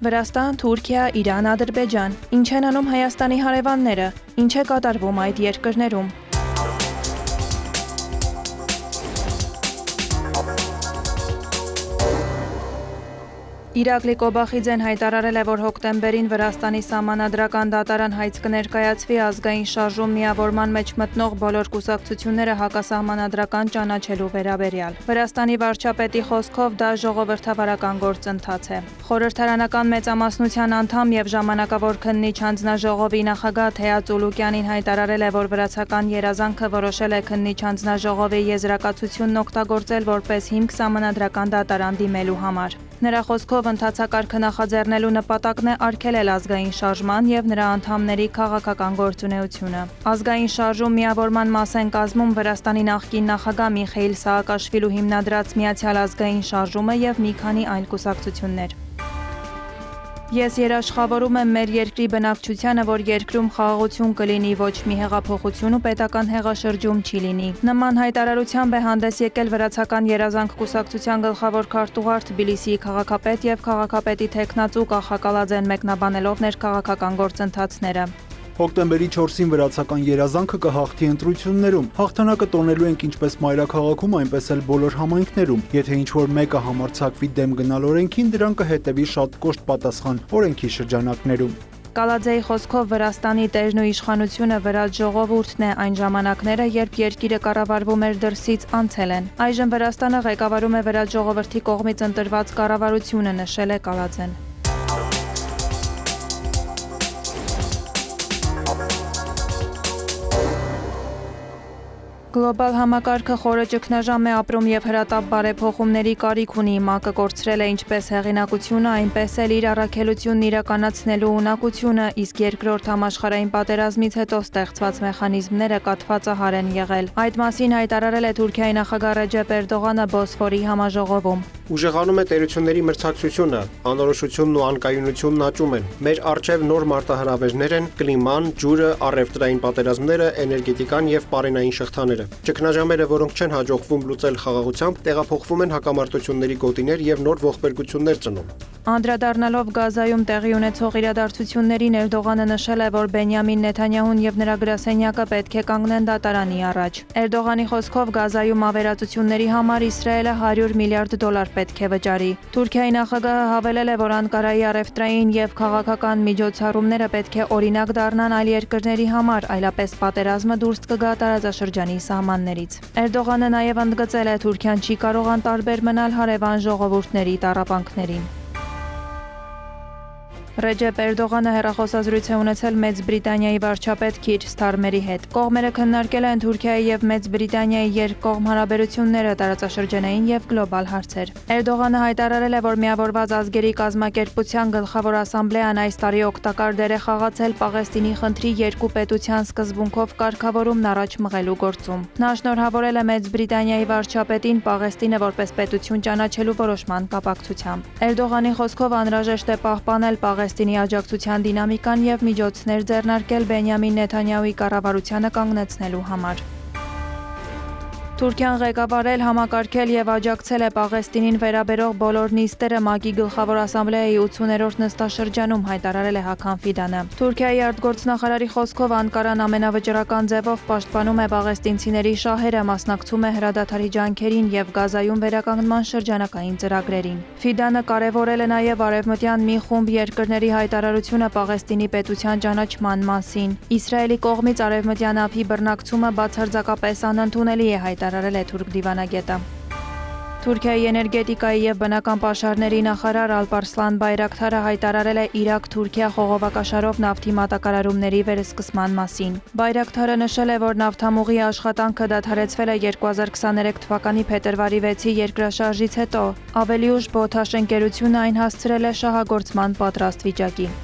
Վրաստան, Թուրքիա, Իրան, Ադրբեջան։ Ինչ են անում Հայաստանի հարևանները, ինչ է կատարվում այդ երկրներում։ Իրակլի Կոբախիձեն հայտարարել է, որ հոկտեմբերին Վրաստանի սահմանադրական դատարան հայց կներկայացվի ազգային շարժում միավորման մեջ մտնող բոլոր կուսակցությունները հակասահմանադրական ճանաչելու վերաբերյալ։ Վրաստանի վարչապետի խոսքով դա ժողովրդավարական գործընթաց է։ Խորհրդարանական մեծամասնության անդամ եւ ժամանակավոր քննիչ հանձնաժողովի նախագահ Թեյա Ծուլուկյանին հայտարարել է, որ վրացական երազանքը որոշել է քննիչ հանձնաժողովի եզրակացությունն օգտագործել որպես հիմք սահմանադրական դատարան դիմելու համար։ Նրա խոսքով ընթացակարգը նախաձեռնելու նպատակն է արգելել ազգային շարժման եւ նրա անդամների քաղաքական գործունեությունը։ Ազգային շարժում միավորման մաս են կազմում Վրաստանի նախկին նախագահ Միխեիլ Սաակաշվիլու հիմնադրած Միացյալ ազգային շարժումը եւ մի քանի այլ կուսակցություններ։ Ես երաշխավորում եմ մեր երկրի բնակչությանը, որ երկրում խաղաղություն կլինի, ոչ մի հեղափոխություն ու պետական հեղաշրջում չի լինի։ Նման հայտարարությամբ է հանդես եկել վրացական երազանք կուսակցության գլխավոր քարտուղար Թբիլիսիի քաղաքապետ եւ քաղաքապետի թեկնածու Կախակալաձեն մեկնաբանելով ներքաղաքական գործընթացները։ Հոկտեմբերի 4-ին վրացական երազանքը կհաղթի ընտրություններում։ Հաղթանակը տոնելու ենք ինչպես մայրաքաղաքում, այնպես էլ բոլոր համայնքներում։ Եթե ինչ-որ մեկը համարձակվի դեմ գնալ օրենքին, դրան կհետևի շատ կոշտ պատասխան օրենքի շրջանակներում։ Կալաձեի խոսքով Վրաստանի տերն ու իշխանությունը վրաց ժողովուրդն է, այն ժամանակները, երբ երկիրը կառավարվում էր դրսից, անցել են։ Այժմ Վրաստանը ղեկավարում է վրաց ժողովրդի կողմից ընտրված կառավարությունը, նշել է Կալաձեն։ Գլոբալ համակարգը խորը ճգնաժամ է ապրում եւ հրատապ բարեփոխումների կարիք ունի։ ՄԱԿ-ը կորցրել է ինչպես հեղինակությունը, այնպես էլ իր առաքելությունն իրականացնելու ունակությունը, իսկ երկրորդ համաշխարհային պատերազմից հետո ստեղծված մեխանիզմները կաթվածահար են եղել։ Այդ մասին հայտարարել է Թուրքիայի նախագահ Ռեջեփ Էրդողանը Բոսֆորի համաժողովում։ Ուժեղանում է տերությունների մրցակցությունը, անորոշությունն ու անկայունությունն աճում են։ Մեր առջև նոր մարտահրավերներ են կլիման, ջուրը, առևտրային պատերազմները, էներգետիկան եւ պարենային շղթաները։ Ճգնաժամերը, որոնք չեն հաջողվում լուծել խաղաղությամբ, տեղափոխվում են հակամարտությունների գոտիներ եւ նոր ողբերգություններ ծնում։ Անդրադառնալով Գազայում տեղի ունեցող իրադարձություններին Էրդողանը նշել է, որ Բենյամին Նեթանյահուն եւ նրա գրասենյակը պետք է կանգնեն դատարանի առաջ։ Էրդողանի խոսքով Գազայում ավերածությունների համար Իսրայելը $100 միլիարդ պետք է վճարի։ Թուրքիայի նախագահը հավելել է, որ Անկարայի առևտրային եւ քաղաքական միջոցառումները պետք է օրինակ դառնան այլ երկրների համար, այլապես պատերազմը դուրս կգա տարածաշրջանի սահմաններից։ Էրդողանը նաեւ ընդգծել է, Թուրքիան չի կարող անտարբեր մնալ հարևան ժողովուրդների տառապանքներին։ Ռեջեփ Էրդողանը հեռախոսազրույց է ունեցել Մեծ Բրիտանիայի վարչապետ Քիր Սթարմերի հետ։ Կողմերը քննարկել են Թուրքիայի եւ Մեծ Բրիտանիայի երկկողմ հարաբերությունները, տարածաշրջանային եւ գլոբալ հարցեր։ Էրդողանը հայտարարել է, որ Միավորված ազգերի կազմակերպության գլխավոր ասամբլեան այս տարի օգտակար դեր է խաղացել Պաղեստինի խնդրի երկու պետության սկզբունքով կարգավորումն առաջ մղելու գործում։ Նա շնորհավորել է Մեծ Բրիտանիայի վարչապետին Պաղեստինը որպես պետություն ճանաչելու որոշման կապակցությամբ։ Էրդողանի խոսքով անհրաժեշտ է պահպանել Պաղեստինի աջակցության դինամիկան եւ միջոցներ ձեռնարկել Բենյամին Նեթանյահուի կառավարությանը կանգնեցնելու համար։ Թուրքիան ղեկավարել, համակարգել եւ աջակցել է Պաղեստինին վերաբերող բոլոր նիստերը ՄԱԿ-ի գլխավոր ասամբլեայի 80-րդ նստաշրջանում, հայտարարել է Հական Ֆիդանը։ Թուրքիայի արտգործնախարարի խոսքով Անկարան ամենավճռական ձևով պաշտպանում է պաղեստինցիների շահերը, մասնակցում է հրադադարի ջանքերին եւ Գազայում վերականգնման շրջանակային ծրագրերին։ Ֆիդանը կարևորել է նաեւ արևմտյան մի խումբ երկրների հայտարարությունը Պաղեստինի պետության ճանաչման մասին։ Իսրայելի կողմից արևմտյան ափի բռնակցումը բացարձակապես անընդունելի է, հայտարարել է թուրք դիվանագետը։ Թուրքիայի էներգետիկայի եւ բնական պաշարների նախարար Ալպարսլան Բայրակթարը հայտարարել է Իրաք-Թուրքիա խողովակաշարով նավթի մատակարարումների վերսկսման մասին։ Բայրակթարը նշել է, որ նավթամուղի աշխատանքը դադարեցվել է 2023 թվականի փետրվարի 6-ի երկրաշարժից հետո։ Ավելի ուշ Բոթաշ ընկերությունը այն հասցրել է շահագործման պատրաստ վիճակի։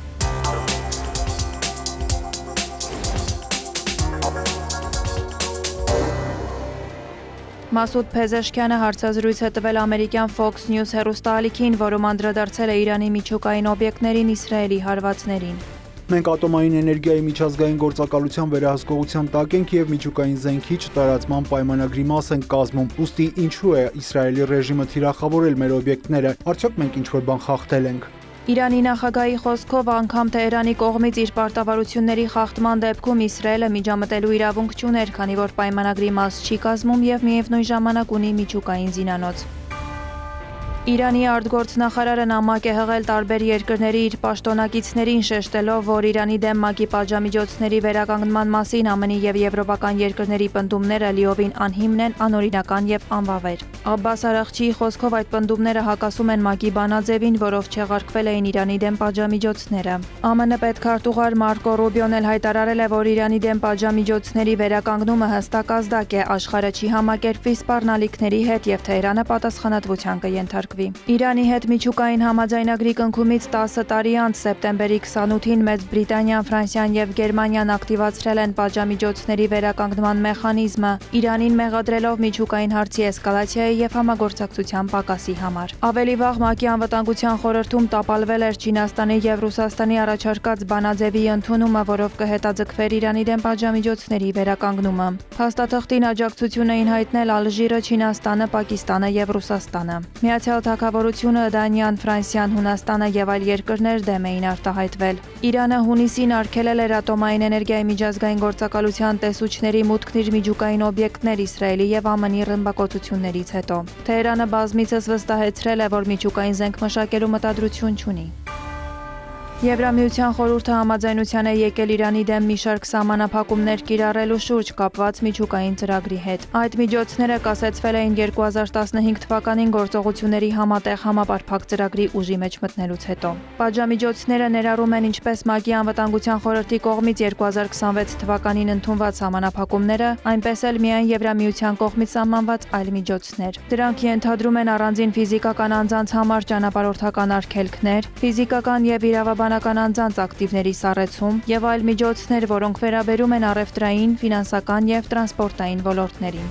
Մասուդ Փեզեշքյանը հարցազրույց է տվել ամերիկյան Fox News հեռուստաալիքին, որում անդրադարձել է Իրանի միջուկային օբյեկտներին, Իսրայելի հարվածներին։ Մենք ատոմային էներգիայի միջազգային գործակալության վերահսկողության տակ ենք եւ միջուկային զենքի չտարածման պայմանագրի մաս ենք կազմում։ Ուստի ինչու է Իսրայելի ռեժիմը թիրախավորել մեր օբյեկտները։ Արդյոք մենք ինչ-որ բան խախտել ենք։ Իրանի նախագահի խոսքով անգամ Թեհրանի կողմից իր պարտավորությունների խախտման դեպքում Իսրայելը միջամտելու իրավունք չուներ, քանի որ պայմանագրի մաս չի կազմում եւ միևնույն ժամանակ ունի միջուկային զինանոց։ Իրանի արտգործնախարարը նամակ է հղել տարբեր երկրների իր պաշտոնակիցներին, շեշտելով, որ Իրանի դեմ ՄԱԿ-ի պատժամիջոցների վերականգնման մասին ԱՄՆ-ի եւ եվրոպական երկրների պնդումները լիովին անհիմն են, անօրինական եւ անվավեր։ Աբբաս Արաղչիի խոսքով այդ պնդումները հակասում են ՄԱԿ-ի բանաձևին, որով չեղարկվել էին Իրանի դեմ պատժամիջոցները։ ԱՄՆ պետքարտուղար Մարկո Ռուբիոն էլ հայտարարել է, որ Իրանի դեմ պատժամիջոցների վերականգնումը հստակ ազդակ է, աշխարհը չի համակերպվի սպառնալիքների հետ եւ Թեհրանը պատասխանատվության կենթարկվի։ Իրանի հետ միջուկային համաձայնագրի կնքումից 10 տարի անց սեպտեմբերի 28-ին Մեծ Բրիտանիան, Ֆրանսիան եւ Գերմանիան ակտիվացրել են պատժամիջոցների վերականգնման մեխանիզմը, Իրանին մեղադրելով միջուկային հարցի էսկալացիայի եւ համագործակցության պակասի համար։ Ավելի վաղ ՄԱԿ-ի անվտանգության խորհրդում տապալվել էր Չինաստանի եւ Ռուսաստանի առաջարկած բանաձևի ընդունումը, որով կհետաձգվեր Իրանի դեմ պատժամիջոցների վերականգնումը։ Փաստաթղթին աջակցություն էին հայտնել Ալժիրը, Չինաստանը, Պակիստանը եւ Ռուսաստանը։ Միացյալ Թագավորությունը, Դանիան, Ֆրանսիան, Հունաստանը եւ այլ երկրներ դեմ էին արտահայտվել։ Իրանը հունիսին արգելել էր ատոմային էներգիայի միջազգային գործակալության տեսուչների մուտքն իր միջուկային օբյեկտներ Իսրայելի եւ ԱՄՆ-ի ռմբակոծություններից հետո։ Թեհրանը բազմիցս վստահեցրել է, որ միջուկային զենք մշակելու մտադրություն չունի։ Եվրամիության խորհուրդը համաձայնության է եկել Իրանի դեմ մի շարք սահմանափակումներ կիրառելու շուրջ կապված միջուկային ծրագրի հետ։ Այդ միջոցները կասեցվել էին 2015 թվականին գործողությունների համատեղ համապարփակ ծրագրի ուժի մեջ մտնելուց հետո։ Պատժամիջոցները ներառում են ինչպես ՄԱԿ-ի անվտանգության խորհրդի կողմից 2026 թվականին ընդունված սահմանափակումները, այնպես էլ միայն Եվրամիության կողմից սահմանված այլ միջոցներ։ Դրանք ենթադրում են առանձին ֆիզիկական անձանց համար ճանապարհորդական արգելքներ, ֆիզիկական եւ իրավաբանական անձանց ակտիվների սառեցում եւ այլ միջոցներ, որոնք վերաբերում են առևտրային, ֆինանսական եւ տրանսպորտային ոլորտներին։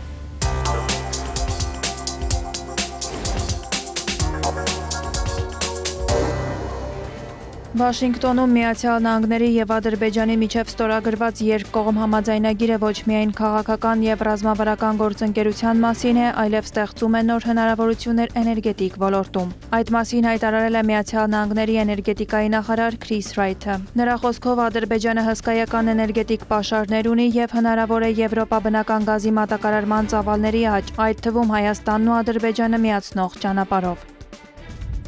Վաշինգտոնում Միացյալ Նահանգների եւ Ադրբեջանի միջև ստորագրված երկկողմ համաձայնագիրը ոչ միայն քաղաքական եւ ռազմավարական գործընկերության մասին է, այլև ստեղծում է նոր հնարավորություններ էներգետիկ ոլորտում։ Այդ մասին հայտարարել է Միացյալ Նահանգների էներգետիկայի նախարար Քրիս Ռայթը։ Նրա խոսքով Ադրբեջանը հսկայական էներգետիկ պաշարներ ունի եւ հնարավոր է Եվրոպա բնական գազի մատակարարման ծավալների աճ, այդ թվում Հայաստանն ու Ադրբեջանը միացնող ճանապարհով։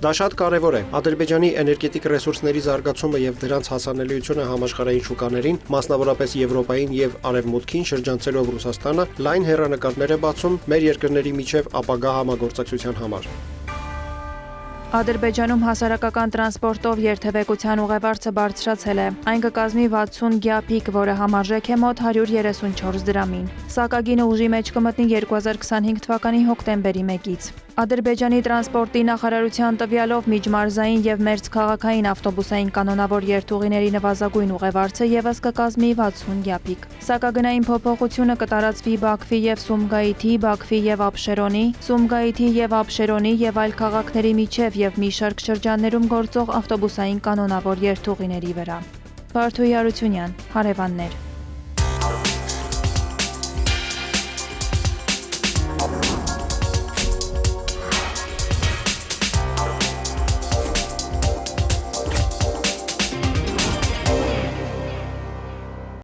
Դա շատ կարևոր է։ Ադրբեջանի էներգետիկ ռեսուրսների զարգացումը եւ դրանց հասանելիությունը համաշխարհային շուկաներին, մասնավորապես Եվրոպային եւ Արևմուտքին շրջանցելով Ռուսաստանը, լայն հեռանկարներ է բացում մեր երկրների միջև ապագա համագործակցության համար։ Ադրբեջանում հասարակական տրանսպորտով երթևեկության ուղևորը բարձրացել է։ Այն կկազմի 60 գյափիկ, որը համարժեք է մոտ 134 դրամին։ Սակագինը ուժի մեջ կմտնի 2025 թվականի հոկտեմբերի 1-ից։ Ադրբեջանի տրանսպորտի նախարարության տվյալով միջմարզային եւ մերձքաղաքային ավտոբուսային կանոնավոր երթուղիների նվազագույն ուղևորը եւս կկազմի 60 գյափիկ։ Սակագնային փոփոխությունը կտարածվի Բաքվի եւ Սումգայիթի, Բաքվի եւ Աբշերոնի, Սումգայիթի եւ Աբշերոնի եւ այլ քաղաքների միջև եւ մի շարք շրջաններում գործող ավտոբուսային կանոնավոր երթուղիների վրա։ Բարթուի Արությունյան, հարևաններ։